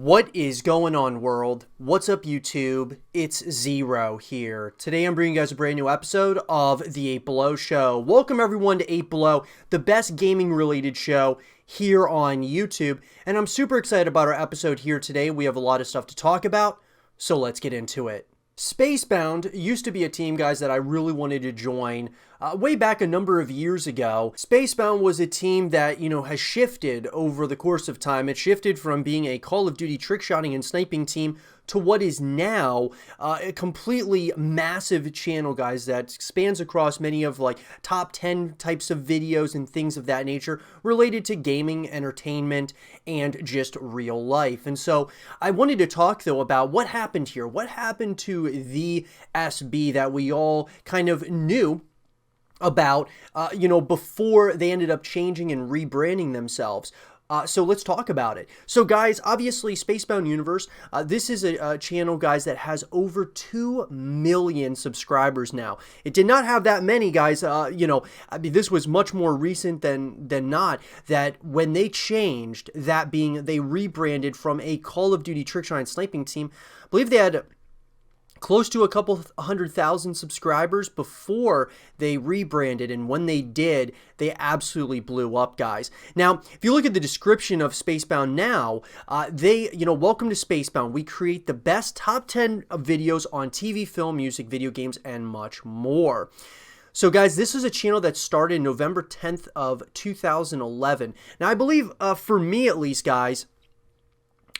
What is going on, world? What's up, YouTube? It's Zero here. Today I'm bringing you guys a brand new episode of the 8 Below Show. Welcome everyone to 8 Below, the best gaming related show here on YouTube. And I'm super excited about our episode here today. We have a lot of stuff to talk about, so let's get into it. Spacebound used to be a team, guys, that I really wanted to join way back a number of years ago. Spacebound was a team that, has shifted over the course of time. It shifted from being a Call of Duty trick-shotting and sniping team to what is now a completely massive channel, guys, that spans across many of like top 10 types of videos and things of that nature related to gaming, entertainment, and just real life. And so I wanted to talk, though, about what happened here. What happened to the SB that we all kind of knew about, before they ended up changing and rebranding themselves. So let's talk about it. So guys, obviously Spacebound Universe, this is a channel, guys, that has over 2 million subscribers now. It did not have that many, guys. This was much more recent than not, that when they changed, that being they rebranded from a Call of Duty trick-shotting sniping team, I believe they had close to a couple 100,000 subscribers before they rebranded, and when they did, they absolutely blew up, guys. Now, if you look at the description of Spacebound now, welcome to Spacebound. We create the best top 10 videos on TV, film, music, video games, and much more. So guys, this is a channel that started November 10th of 2011. Now, I believe, for me at least, guys,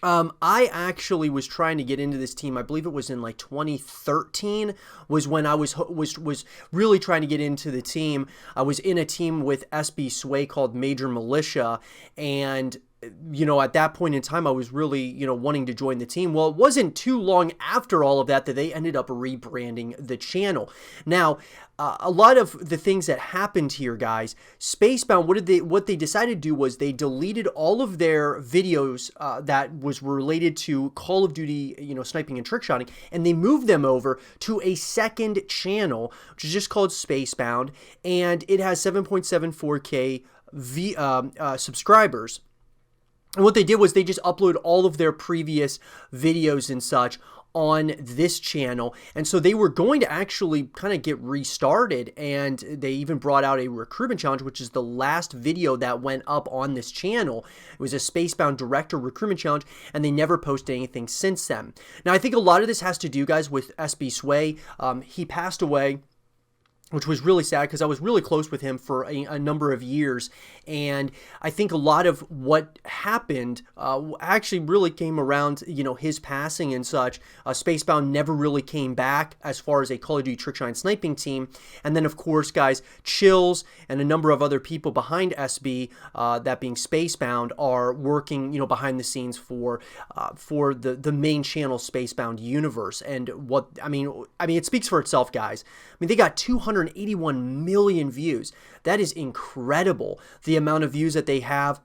I actually was trying to get into this team. I believe it was in like 2013 was when I was really trying to get into the team. I was in a team with SB Sway called Major Militia, and at that point in time, I was really, wanting to join the team. Well, it wasn't too long after all of that they ended up rebranding the channel. Now, a lot of the things that happened here, guys, Spacebound, what they decided to do was they deleted all of their videos that was related to Call of Duty, sniping and trick-shotting, and they moved them over to a second channel, which is just called Spacebound, and it has 7.74K subscribers. And what they did was they just uploaded all of their previous videos and such on this channel. And so they were going to actually kind of get restarted, and they even brought out a recruitment challenge, which is the last video that went up on this channel. It was a Spacebound Director recruitment challenge, and they never posted anything since then. Now, I think a lot of this has to do, guys, with SB Sway. He passed away, which was really sad because I was really close with him for a number of years. And I think a lot of what happened actually really came around, his passing and such. Spacebound never really came back as far as a Call of Duty trick-shotting sniping team. And then, of course, guys, Chills and a number of other people behind SB, that being Spacebound, are working, behind the scenes for the main channel, Spacebound Universe. And it speaks for itself, guys. They got 281 million views. That is incredible, the amount of views that they have.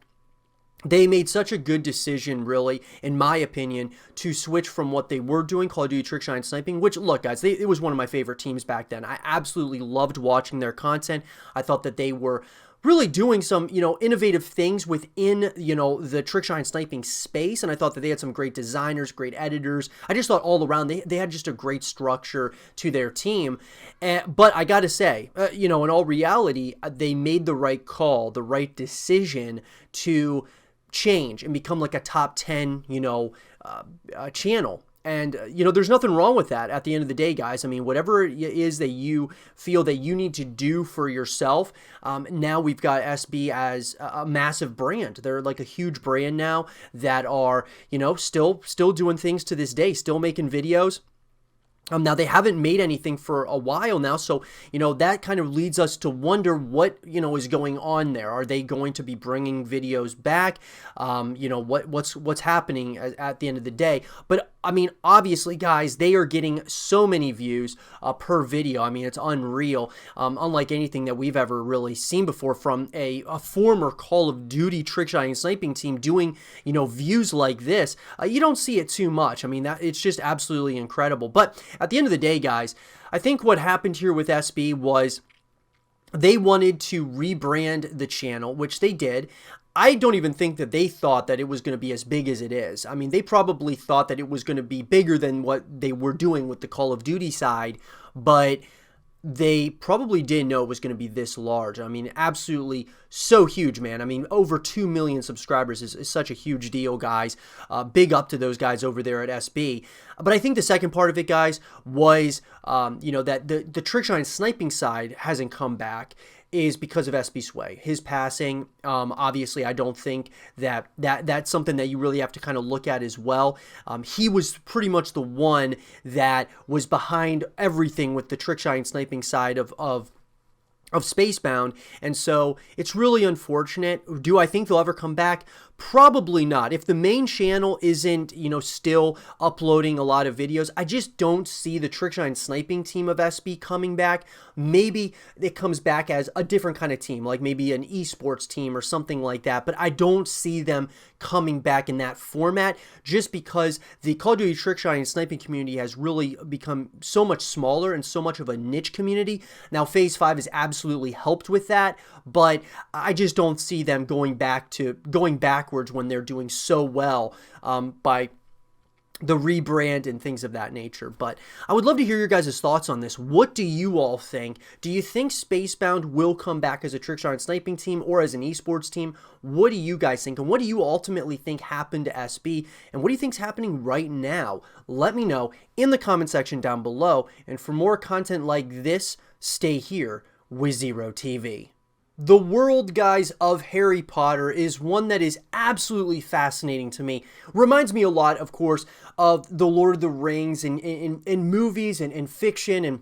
They made such a good decision, really, in my opinion, to switch from what they were doing, Call of Duty trick-shotting sniping, which, look, guys, it was one of my favorite teams back then. I absolutely loved watching their content. I thought that they were really doing some, innovative things within, the trick-shotting sniping space, and I thought that they had some great designers, great editors. I just thought all around they had just a great structure to their team. But I gotta say, in all reality, they made the right call, the right decision to change and become like a top 10, channel. And, there's nothing wrong with that at the end of the day, guys. Whatever it is that you feel that you need to do for yourself, now we've got SB as a massive brand. They're like a huge brand now that are, still doing things to this day, still making videos. Now, they haven't made anything for a while now, so, that kind of leads us to wonder what, is going on there. Are they going to be bringing videos back? What's happening at the end of the day? But, obviously, guys, they are getting so many views per video. It's unreal, unlike anything that we've ever really seen before from a former Call of Duty trick-shotting sniping team doing, views like this. You don't see it too much. It's just absolutely incredible. But at the end of the day, guys, I think what happened here with SB was they wanted to rebrand the channel, which they did. I don't even think that they thought that it was going to be as big as it is. I mean, they probably thought that it was going to be bigger than what they were doing with the Call of Duty side, but they probably didn't know it was going to be this large. I mean, absolutely so huge, man. I mean, over 2 million subscribers is such a huge deal, guys. Big up to those guys over there at SB. But I think the second part of it, guys, was, that the trickshot and sniping side hasn't come back is because of SB Sway. His passing, obviously, I don't think that's something that you really have to kind of look at as well. He was pretty much the one that was behind everything with the trickshot and sniping side of Spacebound, and so it's really unfortunate. Do I think they'll ever come back? Probably not. If the main channel isn't, still uploading a lot of videos, I just don't see the trickshot and sniping team of SB coming back. Maybe it comes back as a different kind of team, like maybe an esports team or something like that, but I don't see them coming back in that format just because the Call of Duty trickshot and sniping community has really become so much smaller and so much of a niche community. Now, Phase 5 has absolutely helped with that, but I just don't see them going backwards when they're doing so well by the rebrand and things of that nature. But I would love to hear your guys' thoughts on this. What do you all think? Do you think Spacebound will come back as a trickshot and sniping team or as an esports team? What do you guys think? And what do you ultimately think happened to SB? And what do you think's happening right now? Let me know in the comment section down below. And for more content like this, stay here with Zero TV. The world, guys, of Harry Potter is one that is absolutely fascinating to me. Reminds me a lot, of course, of the Lord of the Rings in movies and fiction and,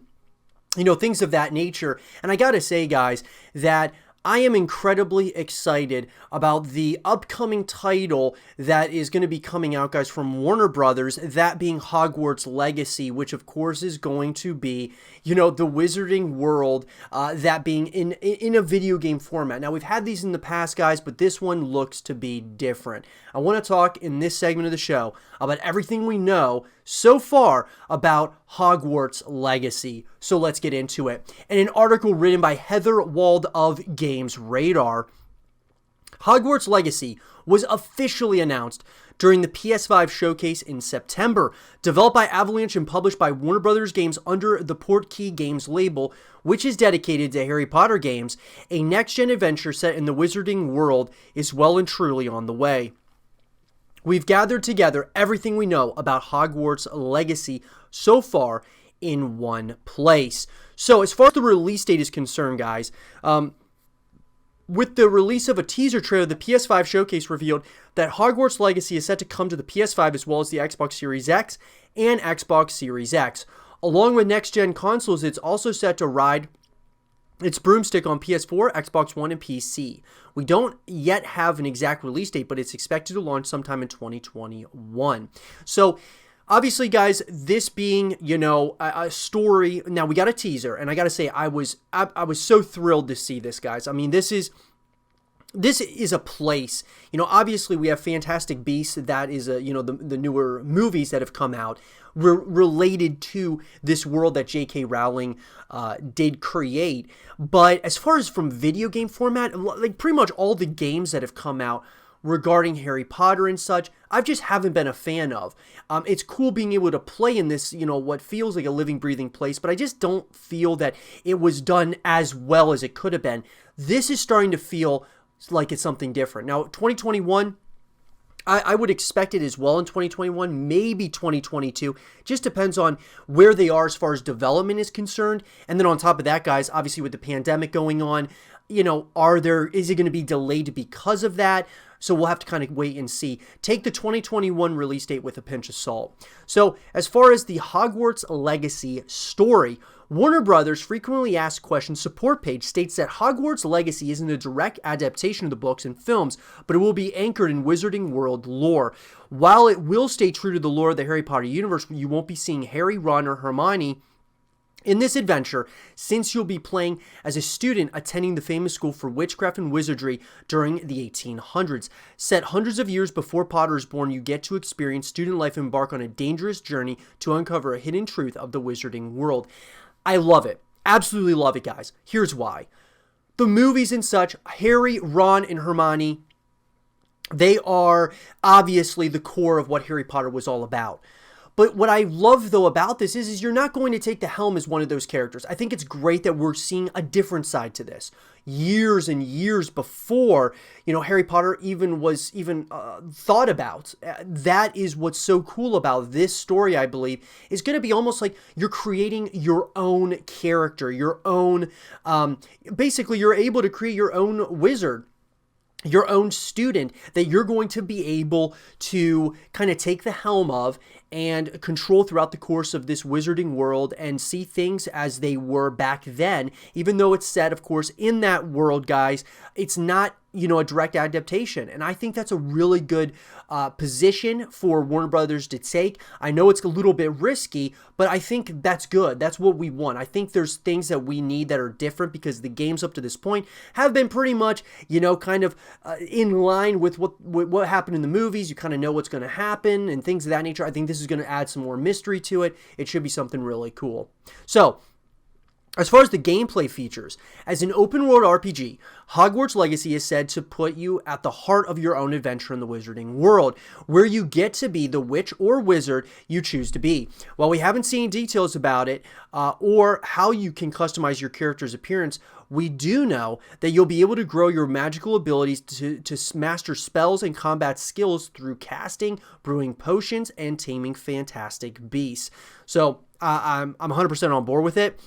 things of that nature. And I gotta say, guys, that I am incredibly excited about the upcoming title that is going to be coming out, guys, from Warner Brothers, that being Hogwarts Legacy, which, of course, is going to be, the Wizarding World, that being in a video game format. Now, we've had these in the past, guys, but this one looks to be different. I want to talk in this segment of the show about everything we know so far about Hogwarts Legacy. So let's get into it. In an article written by Heather Wald of Games Radar, Hogwarts Legacy was officially announced during the PS5 showcase in September. Developed by Avalanche and published by Warner Brothers Games under the Portkey Games label, which is dedicated to Harry Potter games, a next-gen adventure set in the Wizarding World is well and truly on the way. We've gathered together everything we know about Hogwarts Legacy so far in one place. So as far as the release date is concerned, guys, with the release of a teaser trailer, the PS5 showcase revealed that Hogwarts Legacy is set to come to the PS5 as well as the Xbox Series X and Xbox Series X. Along with next-gen consoles, it's also set to ride its broomstick on PS4, Xbox One, and PC. We don't yet have an exact release date, but it's expected to launch sometime in 2021. So, obviously, guys, this being, a story. Now, we got a teaser, and I got to say, I was so thrilled to see this, guys. I mean, this is a place. Obviously, we have Fantastic Beasts. That is, the newer movies that have come out related to this world that J.K. Rowling did create. But as far as from video game format, like pretty much all the games that have come out regarding Harry Potter and such, I just haven't been a fan of. It's cool being able to play in this, what feels like a living, breathing place, but I just don't feel that it was done as well as it could have been. This is starting to feel like it's something different. Now, 2021, I would expect it as well in 2021, maybe 2022. Just depends on where they are as far as development is concerned. And then on top of that, guys, obviously with the pandemic going on, is it going to be delayed because of that? So we'll have to kind of wait and see. Take the 2021 release date with a pinch of salt. So as far as the Hogwarts Legacy story, Warner Brothers frequently asked questions support page states that Hogwarts Legacy isn't a direct adaptation of the books and films, but it will be anchored in Wizarding World lore. While it will stay true to the lore of the Harry Potter universe, you won't be seeing Harry, Ron, or Hermione in this adventure, since you'll be playing as a student attending the famous school for witchcraft and wizardry during the 1800s. Set hundreds of years before Potter is born, you get to experience student life and embark on a dangerous journey to uncover a hidden truth of the Wizarding World. I love it. Absolutely love it, guys. Here's why. The movies and such, Harry, Ron, and Hermione, They are obviously the core of what Harry Potter was all about. But what I love, though, about this is you're not going to take the helm as one of those characters. I think it's great that we're seeing a different side to this. Years and years before, Harry Potter even was thought about. That is what's so cool about this story, I believe, is going to be almost like you're creating your own character, your own, basically you're able to create your own wizard, your own student that you're going to be able to kind of take the helm of and control throughout the course of this wizarding world and see things as they were back then. Even though it's set, of course, in that world, guys, it's not, a direct adaptation. And I think that's a really good position for Warner Brothers to take. I know it's a little bit risky, but I think that's good. That's what we want. I think there's things that we need that are different because the games up to this point have been pretty much, kind of in line with what happened in the movies. You kind of know what's going to happen and things of that nature. I think this is going to add some more mystery to it. It should be something really cool. So, as far as the gameplay features, as an open-world RPG, Hogwarts Legacy is said to put you at the heart of your own adventure in the wizarding world, where you get to be the witch or wizard you choose to be. While we haven't seen details about it or how you can customize your character's appearance, we do know that you'll be able to grow your magical abilities to master spells and combat skills through casting, brewing potions, and taming fantastic beasts. So I'm 100% on board with it.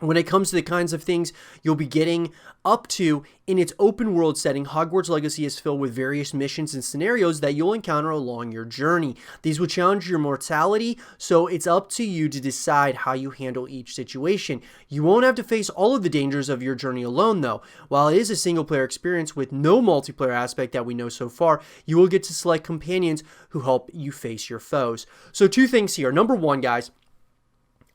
When it comes to the kinds of things you'll be getting up to in its open world setting, Hogwarts Legacy is filled with various missions and scenarios that you'll encounter along your journey. These will challenge your mortality, so it's up to you to decide how you handle each situation. You won't have to face all of the dangers of your journey alone, though. While it is a single-player experience with no multiplayer aspect that we know so far, you will get to select companions who help you face your foes. So 2 things here. Number 1, guys,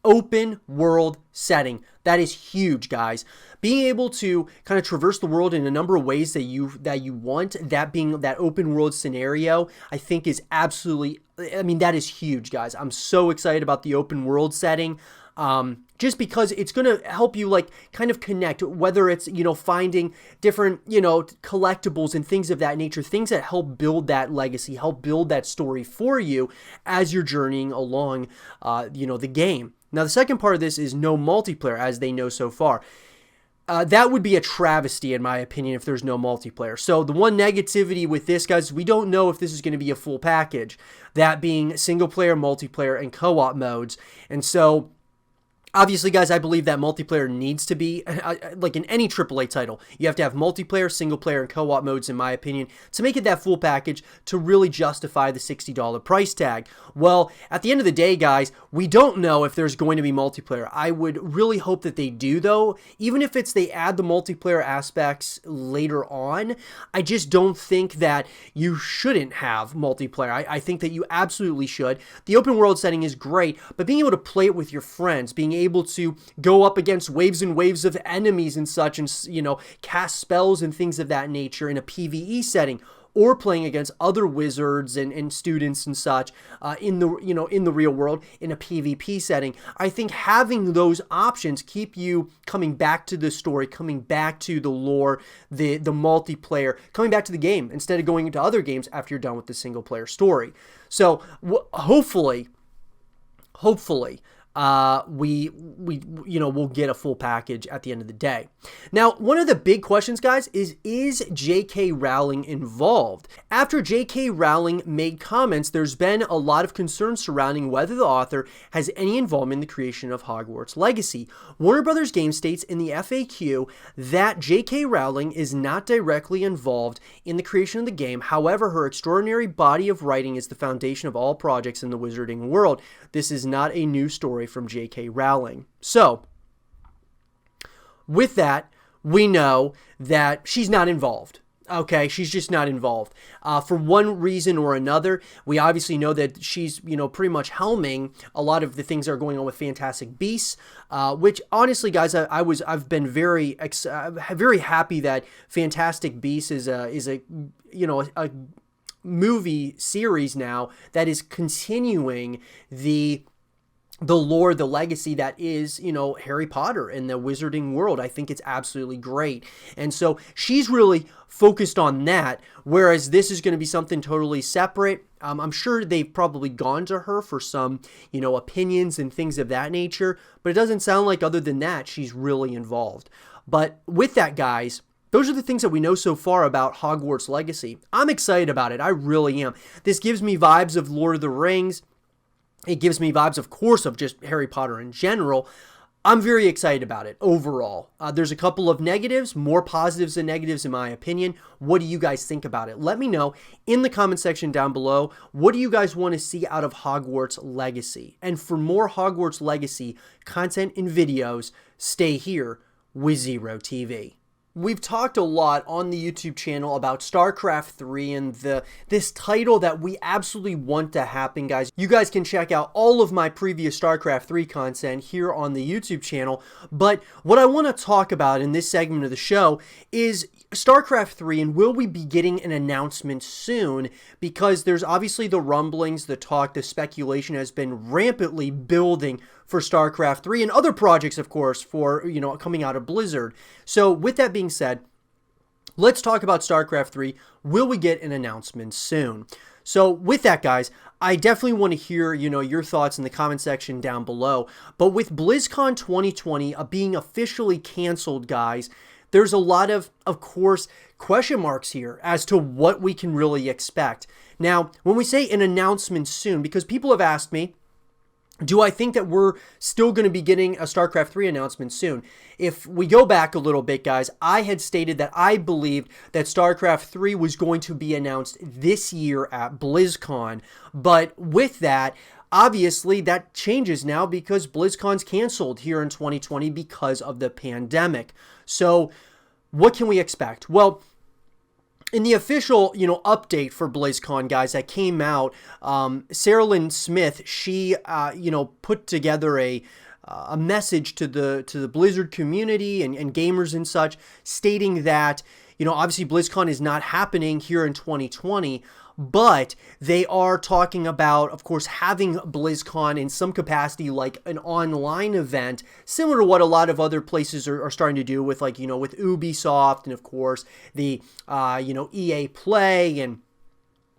open world setting. That is huge, guys. Being able to kind of traverse the world in a number of ways that you want, that being that open world scenario, I think is absolutely, that is huge, guys. I'm so excited about the open world setting. Just because it's going to help you kind of connect, whether it's, finding different, collectibles and things of that nature, things that help build that legacy, help build that story for you as you're journeying along, the game. Now, the second part of this is no multiplayer, as they know so far. That would be a travesty, in my opinion, if there's no multiplayer. So the one negativity with this, guys, we don't know if this is going to be a full package, that being single player, multiplayer, and co-op modes. And so, obviously, guys, I believe that multiplayer needs to be, like in any AAA title, you have to have multiplayer, single player, and co-op modes, in my opinion, to make it that full package to really justify the $60 price tag. Well, at the end of the day, guys, we don't know if there's going to be multiplayer. I would really hope that they do, though. Even if it's they add the multiplayer aspects later on, I just don't think that you shouldn't have multiplayer. I think that you absolutely should. The open world setting is great, but being able to play it with your friends, being able to go up against waves and waves of enemies and such, and cast spells and things of that nature in a PvE setting, or playing against other wizards and students and such in the real world in a PvP setting. I think having those options keep you coming back to the story, coming back to the lore, the multiplayer, coming back to the game instead of going into other games after you're done with the single player story. So hopefully we'll get a full package at the end of the day. Now, one of the big questions, guys, is J.K. Rowling involved? After J.K. Rowling made comments, there's been a lot of concern surrounding whether the author has any involvement in the creation of Hogwarts Legacy. Warner Brothers Games states in the FAQ that J.K. Rowling is not directly involved in the creation of the game. However, her extraordinary body of writing is the foundation of all projects in the wizarding world. This is not a new story from J.K. Rowling. So, with that, we know that she's not involved. Okay, she's just not involved. For one reason or another, we obviously know that she's, pretty much helming a lot of the things that are going on with Fantastic Beasts, which honestly, guys, I've been very happy that Fantastic Beasts is a movie series now that is continuing the the lore, the legacy that is, Harry Potter and the wizarding world. I think it's absolutely great. And so she's really focused on that, whereas this is going to be something totally separate. I'm sure they've probably gone to her for some, opinions and things of that nature, but it doesn't sound like other than that, she's really involved. But with that, guys, those are the things that we know so far about Hogwarts Legacy. I'm excited about it. I really am. This gives me vibes of Lord of the Rings. It gives me vibes, of course, of just Harry Potter in general. I'm very excited about it overall. There's a couple of negatives, more positives than negatives in my opinion. What do you guys think about it? Let me know in the comment section down below. What do you guys want to see out of Hogwarts Legacy? And for more Hogwarts Legacy content and videos, stay here with Zero TV. We've talked a lot on the YouTube channel about Starcraft 3 and this title that we absolutely want to happen, guys. You guys can check out all of my previous Starcraft 3 content here on the YouTube channel, but what I want to talk about in this segment of the show is Starcraft 3, and will we be getting an announcement soon? Because there's obviously the rumblings, the talk, the speculation has been rampantly building for Starcraft 3 and other projects, of course, for, coming out of Blizzard. So with that being said, let's talk about Starcraft 3. Will we get an announcement soon? So with that, guys, I definitely want to hear, your thoughts in the comment section down below. But with BlizzCon 2020 being officially canceled, guys, there's a lot of course, question marks here as to what we can really expect. Now, when we say an announcement soon, because people have asked me, do I think that we're still going to be getting a StarCraft 3 announcement soon? If we go back a little bit, guys, I had stated that I believed that StarCraft 3 was going to be announced this year at BlizzCon. But with that, obviously, that changes now because BlizzCon's canceled here in 2020 because of the pandemic. So what can we expect? Well, in the official, update for BlizzCon, guys, that came out, Sarah Lynn Smith, she, put together a message to the Blizzard community and gamers and such, stating that, obviously BlizzCon is not happening here in 2020, but they are talking about, of course, having BlizzCon in some capacity, like an online event, similar to what a lot of other places are starting to do with, like, with Ubisoft and, of course, the, EA Play and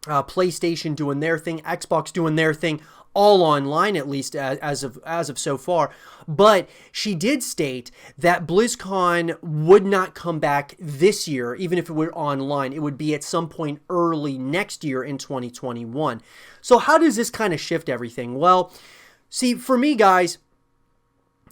PlayStation doing their thing, Xbox doing their thing, all online, at least as of so far. But she did state that BlizzCon would not come back this year, even if it were online. It would be at some point early next year in 2021. So how does this kind of shift everything? Well, see, for me, guys,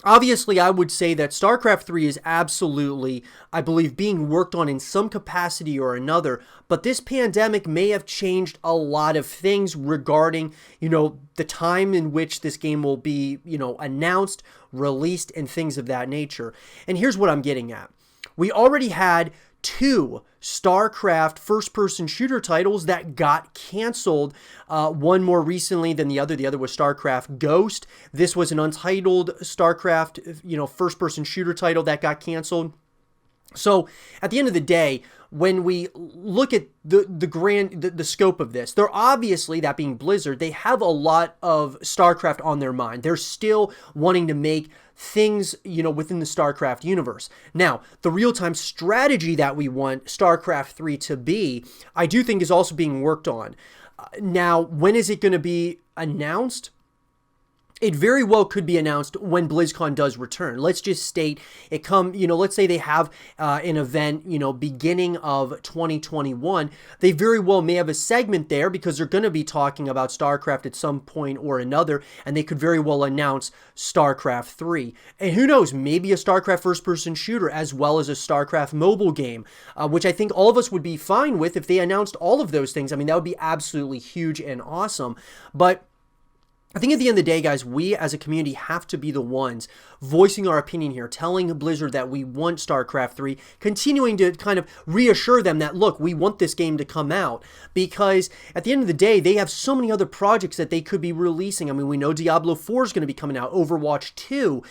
obviously, I would say that StarCraft 3 is absolutely, I believe, being worked on in some capacity or another, but this pandemic may have changed a lot of things regarding, the time in which this game will be, announced, released, and things of that nature. And here's what I'm getting at. We already had 2 StarCraft first-person shooter titles that got canceled, one more recently than the other. The other was StarCraft Ghost. This was an untitled StarCraft, first-person shooter title that got canceled. So at the end of the day, when we look at the scope of this, they're obviously, that being Blizzard, they have a lot of StarCraft on their mind. They're still wanting to make things, within the StarCraft universe. Now, the real-time strategy that we want StarCraft 3 to be, I do think is also being worked on. Now, when is it going to be announced? It very well could be announced when BlizzCon does return. Let's just state it let's say they have an event, beginning of 2021. They very well may have a segment there because they're going to be talking about StarCraft at some point or another, and they could very well announce StarCraft 3. And who knows, maybe a StarCraft first-person shooter as well as a StarCraft mobile game, which I think all of us would be fine with if they announced all of those things. I mean, that would be absolutely huge and awesome. But I think at the end of the day, guys, we as a community have to be the ones voicing our opinion here, telling Blizzard that we want StarCraft 3, continuing to kind of reassure them that, look, we want this game to come out, because at the end of the day, they have so many other projects that they could be releasing. I mean, we know Diablo 4 is going to be coming out, Overwatch 2,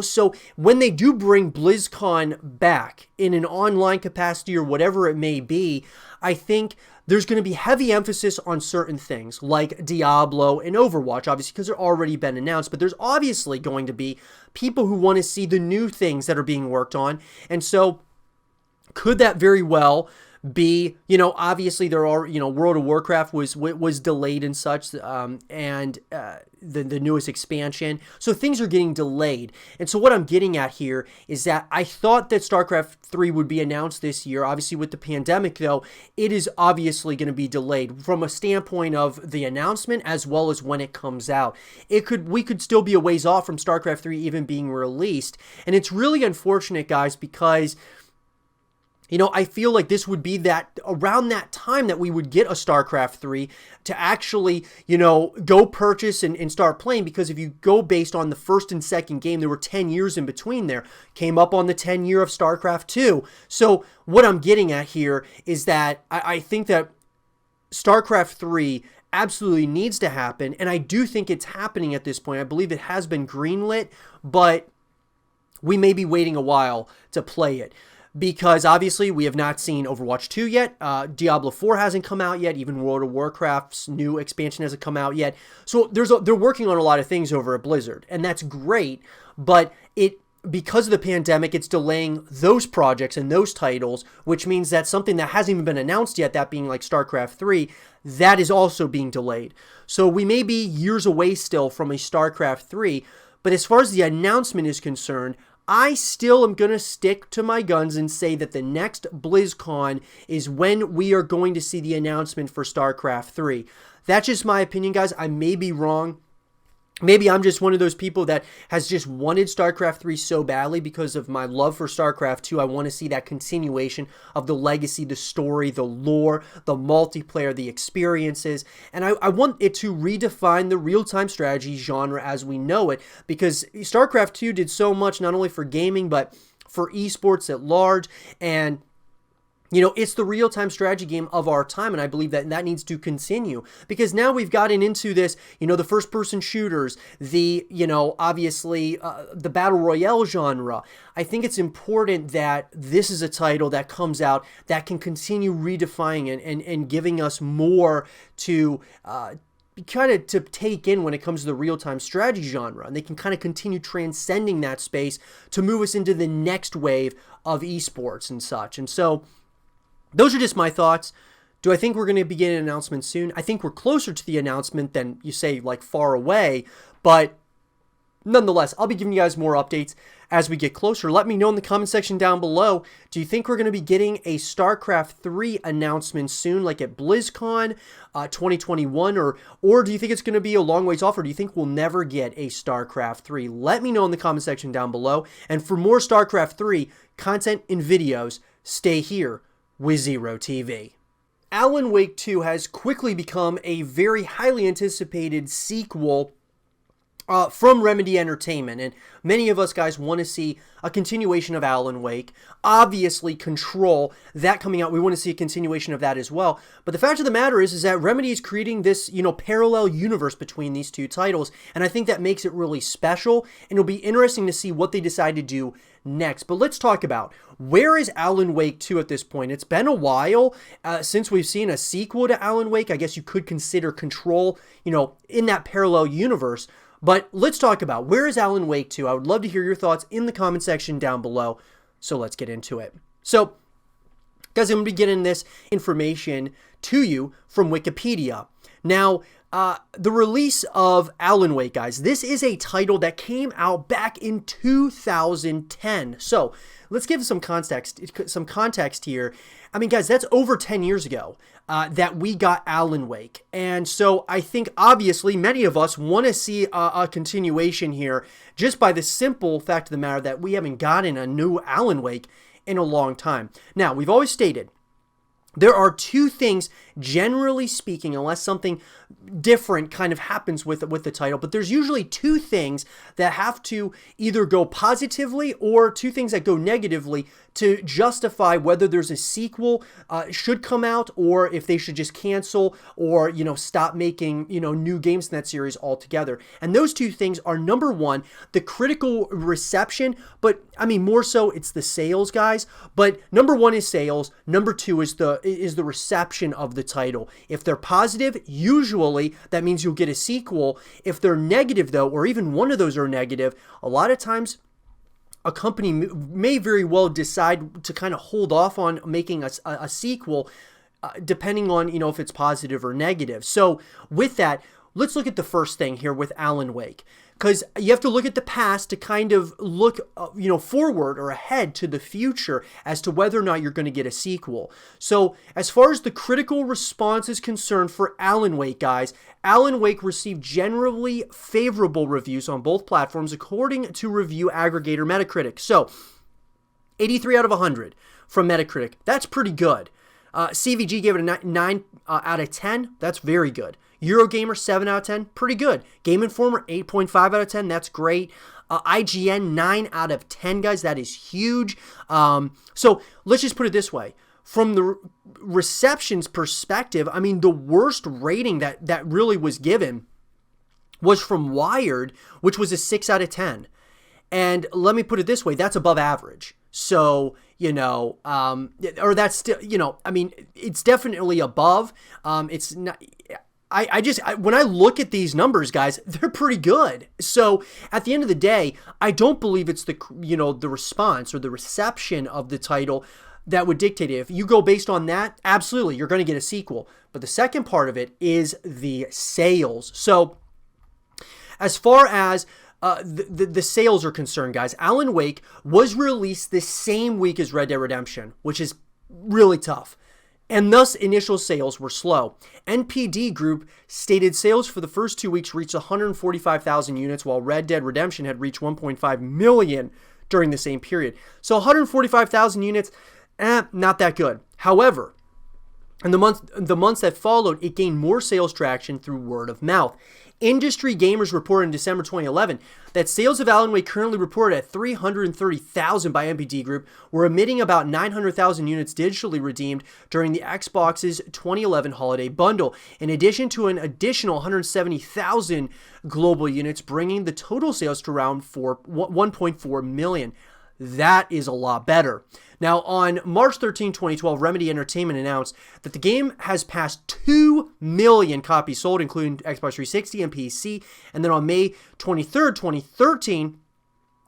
so when they do bring BlizzCon back in an online capacity or whatever it may be, I think there's going to be heavy emphasis on certain things like Diablo and Overwatch, obviously, because they're already been announced. But there's obviously going to be people who want to see the new things that are being worked on. And so could that very well be, obviously there are, World of Warcraft was delayed and such, and the newest expansion. So things are getting delayed. And so what I'm getting at here is that I thought that StarCraft 3 would be announced this year. Obviously with the pandemic though, it is obviously going to be delayed from a standpoint of the announcement as well as when it comes out. We could still be a ways off from StarCraft 3 even being released. And it's really unfortunate, guys, because I feel like this would be around that time that we would get a StarCraft 3 to actually, go purchase and start playing. Because if you go based on the first and second game, there were 10 years in between there. Came up on the 10 year of StarCraft 2. So what I'm getting at here is that I think that StarCraft 3 absolutely needs to happen. And I do think it's happening at this point. I believe it has been greenlit, but we may be waiting a while to play it. Because obviously we have not seen Overwatch 2 yet. Diablo 4 hasn't come out yet. Even World of Warcraft's new expansion hasn't come out yet. So they're working on a lot of things over at Blizzard, and that's great. But because of the pandemic, it's delaying those projects and those titles, which means that something that hasn't even been announced yet, that being like StarCraft 3, that is also being delayed. So we may be years away still from a StarCraft 3. But as far as the announcement is concerned, I still am going to stick to my guns and say that the next BlizzCon is when we are going to see the announcement for StarCraft 3. That's just my opinion, guys. I may be wrong. Maybe I'm just one of those people that has just wanted StarCraft 3 so badly because of my love for StarCraft 2. I want to see that continuation of the legacy, the story, the lore, the multiplayer, the experiences. And I want it to redefine the real-time strategy genre as we know it, because StarCraft 2 did so much not only for gaming but for esports at large. And it's the real-time strategy game of our time, and I believe that needs to continue, because now we've gotten into this, the first-person shooters, the, obviously, the Battle Royale genre. I think it's important that this is a title that comes out that can continue redefining and giving us more to kind of to take in when it comes to the real-time strategy genre, and they can kind of continue transcending that space to move us into the next wave of esports and such. And so those are just my thoughts. Do I think we're going to begin an announcement soon? I think we're closer to the announcement than you say, like far away. But nonetheless, I'll be giving you guys more updates as we get closer. Let me know in the comment section down below. Do you think we're going to be getting a StarCraft 3 announcement soon, like at BlizzCon 2021? Or do you think it's going to be a long ways off? Or do you think we'll never get a StarCraft 3? Let me know in the comment section down below. And for more StarCraft 3 content and videos, stay here with Zero TV. Alan Wake 2 has quickly become a very highly anticipated sequel from Remedy Entertainment, and many of us guys want to see a continuation of Alan Wake. Obviously, Control, that coming out, we want to see a continuation of that as well. But the fact of the matter is that Remedy is creating this, parallel universe between these two titles, and I think that makes it really special, and it'll be interesting to see what they decide to do next. But let's talk about, where is Alan Wake 2 at this point? It's been a while since we've seen a sequel to Alan Wake. I guess you could consider Control, in that parallel universe. But let's talk about, where is Alan Wake 2? I would love to hear your thoughts in the comment section down below. So let's get into it. So, guys, I'm going to be getting this information to you from Wikipedia. Now, the release of Alan Wake, guys, this is a title that came out back in 2010. So let's give some context here. I mean, guys, that's over 10 years ago that we got Alan Wake. And so I think, obviously, many of us want to see a continuation here, just by the simple fact of the matter that we haven't gotten a new Alan Wake in a long time. Now, we've always stated, there are two things, generally speaking, unless something different kind of happens with the title, but there's usually two things that have to either go positively or two things that go negatively to justify whether there's a sequel should come out, or if they should just cancel or, stop making, new games in that series altogether. And those two things are, number one, the critical reception, but I mean, more so it's the sales, guys. But number one is sales. Number two is the reception of the title. If they're positive, usually that means you'll get a sequel. If they're negative, though, or even one of those are negative, a lot of times a company may very well decide to kind of hold off on making a sequel, depending on, if it's positive or negative. So with that, let's look at the first thing here with Alan Wake, because you have to look at the past to kind of look, forward or ahead to the future as to whether or not you're going to get a sequel. So as far as the critical response is concerned for Alan Wake, guys, Alan Wake received generally favorable reviews on both platforms according to review aggregator Metacritic. So 83 out of 100 from Metacritic. That's pretty good. CVG gave it a 9 out of 10. That's very good. Eurogamer, 7 out of 10. Pretty good. Game Informer, 8.5 out of 10. That's great. IGN, 9 out of 10, guys. That is huge. So let's just put it this way. From the reception's perspective, I mean, the worst rating that really was given was from Wired, which was a 6 out of 10. And let me put it this way. That's above average. So, or that's still, I mean, it's definitely above. It's not... when I look at these numbers, guys, they're pretty good. So at the end of the day, I don't believe it's the response or the reception of the title that would dictate it. If you go based on that, absolutely, you're going to get a sequel. But the second part of it is the sales. So as far as the sales are concerned, guys, Alan Wake was released the same week as Red Dead Redemption, which is really tough. And thus, initial sales were slow. NPD Group stated sales for the first 2 weeks reached 145,000 units, while Red Dead Redemption had reached 1.5 million during the same period. So 145,000 units, not that good. However, in the months that followed, it gained more sales traction through word of mouth. Industry Gamers reported in December 2011 that sales of Alan Wake, currently reported at 330,000 by NPD Group, were emitting about 900,000 units digitally redeemed during the Xbox's 2011 holiday bundle, in addition to an additional 170,000 global units, bringing the total sales to around 1.4 million. That is a lot better. Now, on March 13, 2012, Remedy Entertainment announced that the game has passed 2 million copies sold, including Xbox 360 and PC. And then on May 23, 2013,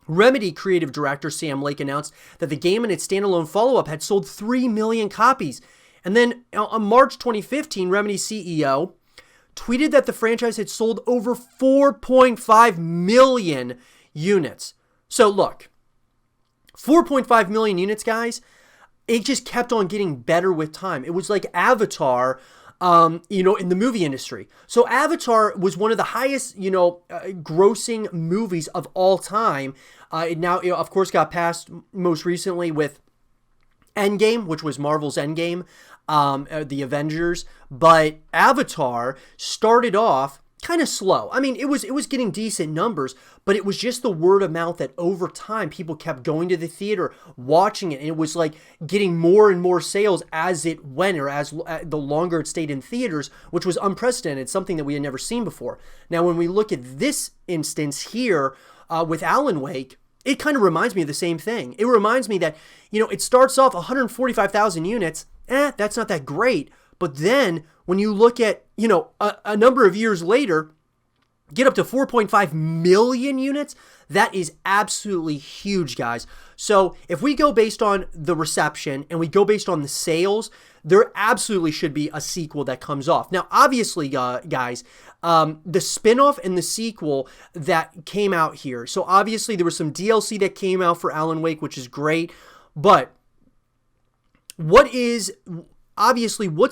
Remedy creative director Sam Lake announced that the game and its standalone follow-up had sold 3 million copies. And then on March 2015, Remedy CEO tweeted that the franchise had sold over 4.5 million units. So look, 4.5 million units, guys, it just kept on getting better with time. It was like Avatar, in the movie industry. So Avatar was one of the highest, grossing movies of all time. It now, of course, got passed most recently with Endgame, which was Marvel's Endgame, the Avengers. But Avatar started off kind of slow. I mean, it was getting decent numbers, but it was just the word of mouth that over time people kept going to the theater, watching it, and it was like getting more and more sales as it went, or as the longer it stayed in theaters, which was unprecedented, something that we had never seen before. Now, when we look at this instance here with Alan Wake, it kind of reminds me of the same thing. It reminds me that, it starts off 145,000 units. That's not that great. But then when you look at, a number of years later, get up to 4.5 million units, that is absolutely huge, guys. So if we go based on the reception and we go based on the sales, there absolutely should be a sequel that comes off. Now, obviously, guys, the spinoff and the sequel that came out here. So obviously there was some DLC that came out for Alan Wake, which is great. But what's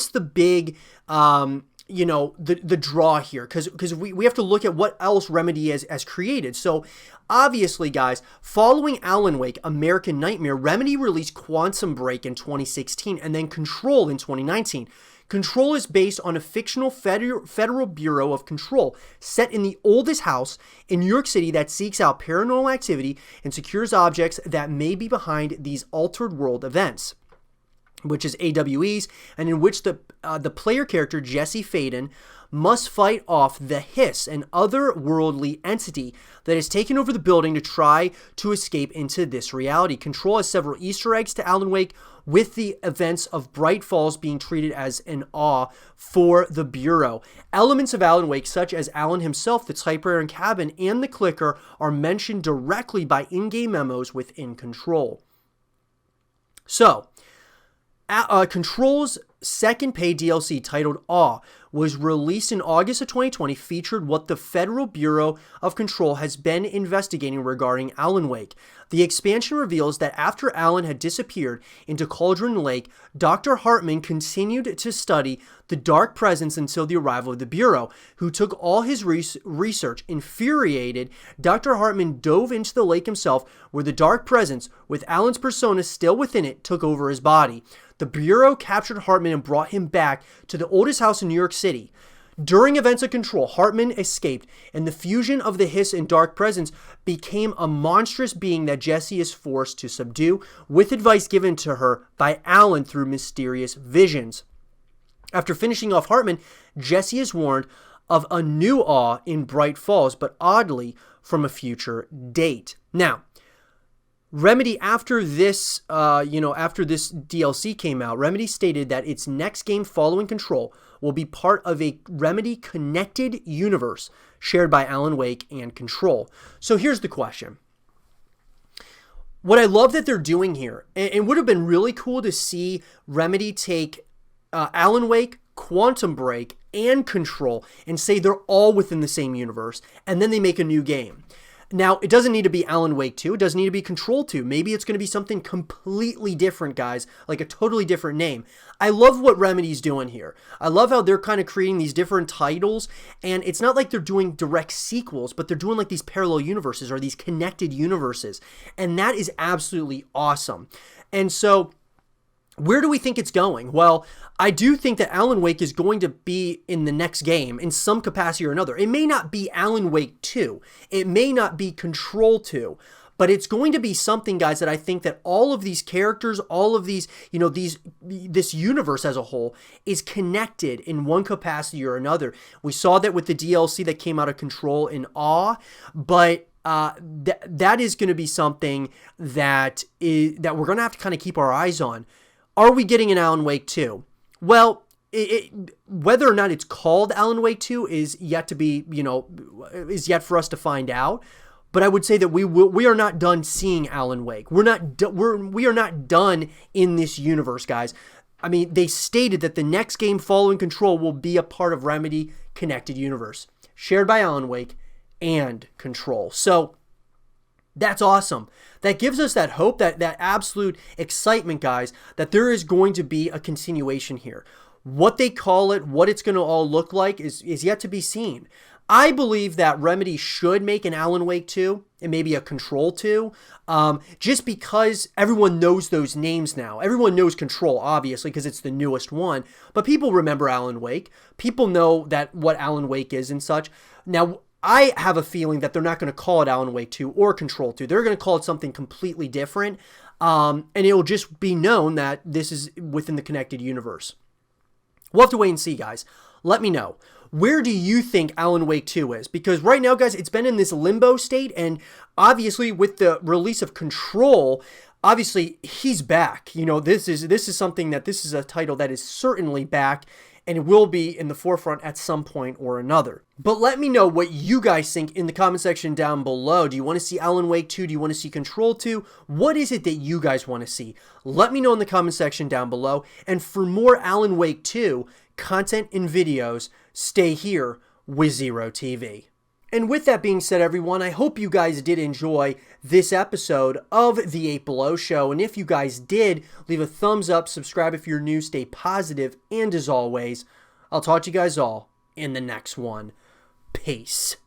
the big, the draw here? Because we have to look at what else Remedy has created. So obviously, guys, following Alan Wake, American Nightmare, Remedy released Quantum Break in 2016 and then Control in 2019. Control is based on a fictional federal bureau of control set in the oldest house in New York City that seeks out paranormal activity and secures objects that may be behind these altered world events, which is AWEs, and in which the player character Jesse Faden must fight off the Hiss, an otherworldly entity that has taken over the building to try to escape into this reality. Control has several Easter eggs to Alan Wake, with the events of Bright Falls being treated as an awe for the Bureau. Elements of Alan Wake, such as Alan himself, the typewriter and cabin, and the clicker, are mentioned directly by in-game memos within Control. So, Control's second paid DLC, titled Awe, was released in August of 2020, featured what the Federal Bureau of Control has been investigating regarding Alan Wake. The expansion reveals that after Alan had disappeared into Cauldron Lake, Dr. Hartman continued to study the dark presence until the arrival of the Bureau, who took all his research. Infuriated, Dr. Hartman dove into the lake himself, where the dark presence, with Alan's persona still within it, took over his body. The Bureau captured Hartman and brought him back to the oldest house in New York City. During events of Control, Hartman escaped, and the fusion of the Hiss and Dark Presence became a monstrous being that Jessie is forced to subdue, with advice given to her by Alan through mysterious visions. After finishing off Hartman, Jessie is warned of a new awe in Bright Falls, but oddly from a future date. Now, Remedy, after this DLC came out, Remedy stated that its next game following Control will be part of a Remedy connected universe shared by Alan Wake and Control. So here's the question. What I love that they're doing here, and it would have been really cool to see Remedy take Alan Wake, Quantum Break, and Control and say they're all within the same universe, and then they make a new game. Now, it doesn't need to be Alan Wake 2. It doesn't need to be Control 2. Maybe it's going to be something completely different, guys, like a totally different name. I love what Remedy's doing here. I love how they're kind of creating these different titles, and it's not like they're doing direct sequels, but they're doing like these parallel universes or these connected universes, and that is absolutely awesome. And so, where do we think it's going? Well, I do think that Alan Wake is going to be in the next game in some capacity or another. It may not be Alan Wake 2. It may not be Control 2. But it's going to be something, guys, that I think that all of these characters, all of these, this universe as a whole is connected in one capacity or another. We saw that with the DLC that came out of Control in Awe, but that is going to be something that we're going to have to kind of keep our eyes on. Are we getting an Alan Wake 2? Well, whether or not it's called Alan Wake 2 is yet to be, is yet for us to find out. But I would say that we are not done seeing Alan Wake. We are not done in this universe, guys. I mean, they stated that the next game following Control will be a part of Remedy Connected Universe, shared by Alan Wake and Control. So that's awesome. That gives us that hope, that absolute excitement, guys, that there is going to be a continuation here. What they call it, what it's going to all look like is yet to be seen. I believe that Remedy should make an Alan Wake 2 and maybe a Control 2, just because everyone knows those names now. Everyone knows Control, obviously, because it's the newest one, but people remember Alan Wake. People know that what Alan Wake is and such. Now, I have a feeling that they're not going to call it Alan Wake 2 or Control 2. They're going to call it something completely different, and it will just be known that this is within the connected universe. We'll have to wait and see, guys. Let me know. Where do you think Alan Wake 2 is? Because right now, guys, it's been in this limbo state, and obviously with the release of Control, obviously he's back. This is something that this is a title that is certainly back, and it will be in the forefront at some point or another. But let me know what you guys think in the comment section down below. Do you want to see Alan Wake 2? Do you want to see Control 2? What is it that you guys want to see? Let me know in the comment section down below. And for more Alan Wake 2 content and videos, stay here with Zero TV. And with that being said, everyone, I hope you guys did enjoy this episode of The 8 Below Show. And if you guys did, leave a thumbs up, subscribe if you're new, stay positive, and as always, I'll talk to you guys all in the next one. Peace.